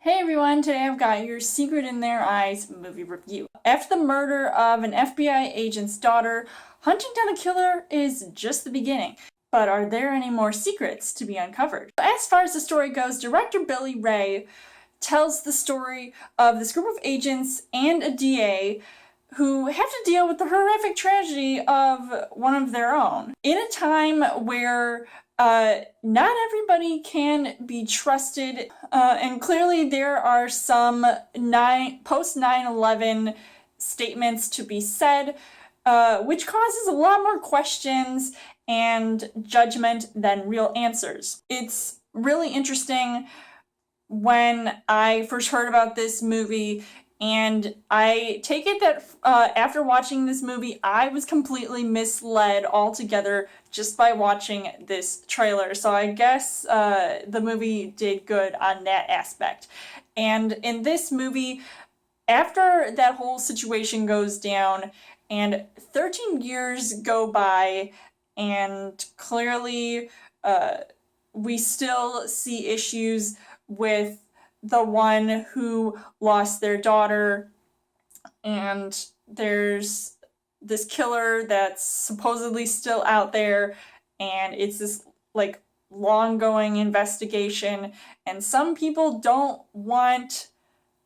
Hey everyone, today I've got your Secret in Their Eyes movie review. After the murder of an FBI agent's daughter, hunting down a killer is just the beginning. But are there any more secrets to be uncovered? As far as the story goes, director Billy Ray tells the story of this group of agents and a DA who have to deal with the horrific tragedy of one of their own. In a time where not everybody can be trusted, and clearly there are some post 9/11 statements to be said, which causes a lot more questions and judgment than real answers. It's really interesting when I first heard about this movie, and I take it that after watching this movie, I was completely misled altogether just by watching this trailer. So I guess the movie did good on that aspect. And in this movie, after that whole situation goes down and 13 years go by, and clearly we still see issues with the one who lost their daughter, and there's this killer that's supposedly still out there, and it's this like long-going investigation, and some people don't want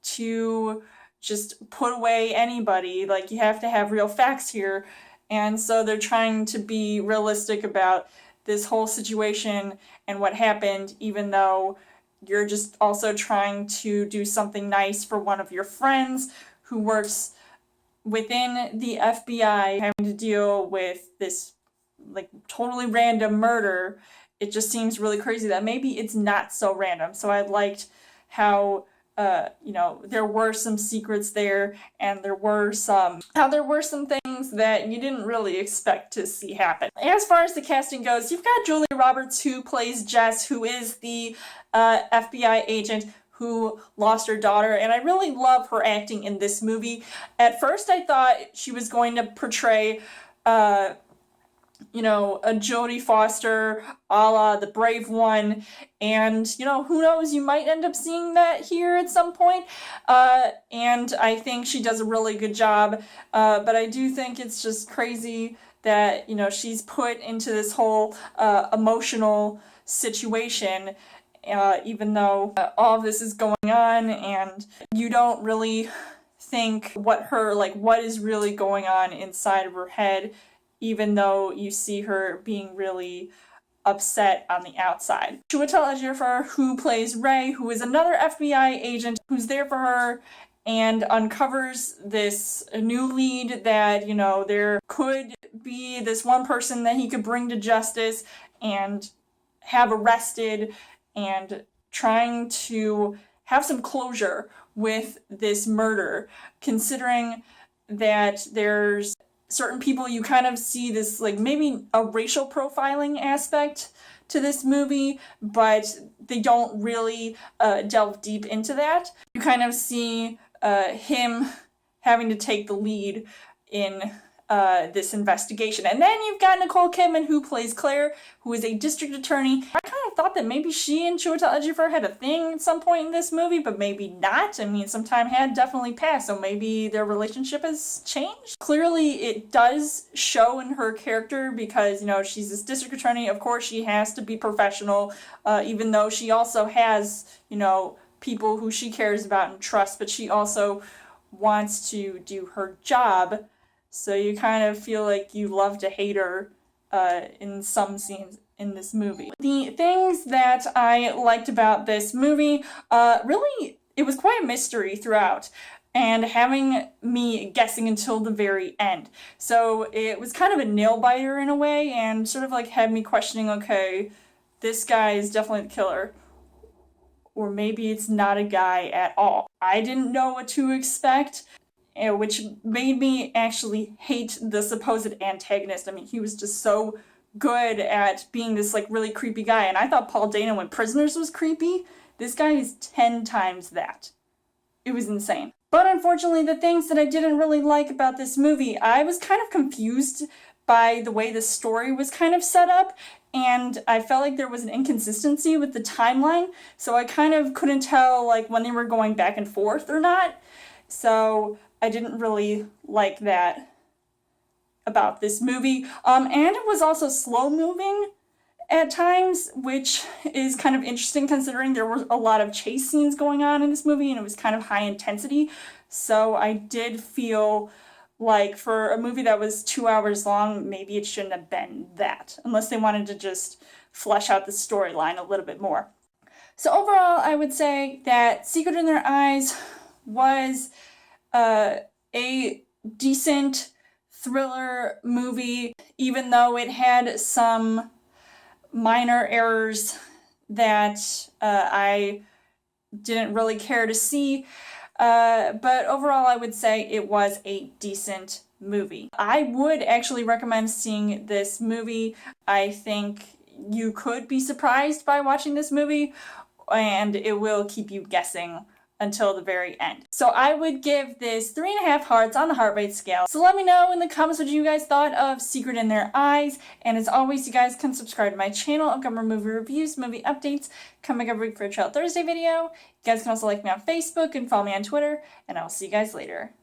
to just put away anybody. Like, you have to have real facts here, and so they're trying to be realistic about this whole situation and what happened, even though you're just also trying to do something nice for one of your friends who works within the FBI, having to deal with this like totally random murder. It just seems really crazy that maybe it's not so random. So I liked how there were some secrets there, and there were some things that you didn't really expect to see happen. As far as the casting goes, you've got Julia Roberts, who plays Jess, who is the FBI agent who lost her daughter, and I really love her acting in this movie. At first I thought she was going to portray a Jodie Foster a la The Brave One, and who knows, you might end up seeing that here at some point, and I think she does a really good job, but I do think it's just crazy that she's put into this whole emotional situation, even though all of this is going on, and you don't really think what is really going on inside of her head, even though you see her being really upset on the outside. Chiwetel Ejiofor, who plays Ray, who is another FBI agent who's there for her and uncovers this new lead that, there could be this one person that he could bring to justice and have arrested, and trying to have some closure with this murder, considering that there's certain people you kind of see this like maybe a racial profiling aspect to this movie, but they don't really delve deep into that. You kind of see him having to take the lead in this investigation. And then you've got Nicole Kidman, who plays Claire, who is a district attorney. I kind of thought that maybe she and Chiwetel Ejiofor had a thing at some point in this movie, but maybe not. I mean, some time had definitely passed, so maybe their relationship has changed. Clearly, it does show in her character because, she's this district attorney. Of course, she has to be professional, even though she also has, people who she cares about and trusts, but she also wants to do her job. So you kind of feel like you love to hate her in some scenes in this movie. The things that I liked about this movie, really, it was quite a mystery throughout, and having me guessing until the very end. So it was kind of a nail-biter in a way, and sort of like had me questioning, okay, this guy is definitely the killer, or maybe it's not a guy at all. I didn't know what to expect, which made me actually hate the supposed antagonist. I mean, he was just so good at being this like really creepy guy, and I thought Paul Dano in Prisoners was creepy. This guy is 10 times that. It was insane. But unfortunately, the things that I didn't really like about this movie, I was kind of confused by the way the story was kind of set up, and I felt like there was an inconsistency with the timeline, so I kind of couldn't tell like when they were going back and forth or not. So I didn't really like that about this movie. And it was also slow moving at times, which is kind of interesting considering there were a lot of chase scenes going on in this movie and it was kind of high intensity. So I did feel like for a movie that was 2 hours long, maybe it shouldn't have been that, unless they wanted to just flesh out the storyline a little bit more. So overall, I would say that Secret in Their Eyes was a decent thriller movie, even though it had some minor errors that I didn't really care to see. But overall, I would say it was a decent movie. I would actually recommend seeing this movie. I think you could be surprised by watching this movie, and it will keep you guessing until the very end. So I would give this 3.5 hearts on the heart rate scale. So let me know in the comments what you guys thought of Secret in Their Eyes. And as always, you guys can subscribe to my channel. I'll cover movie reviews, movie updates, coming every week for a Trail Thursday video. You guys can also like me on Facebook and follow me on Twitter. And I will see you guys later.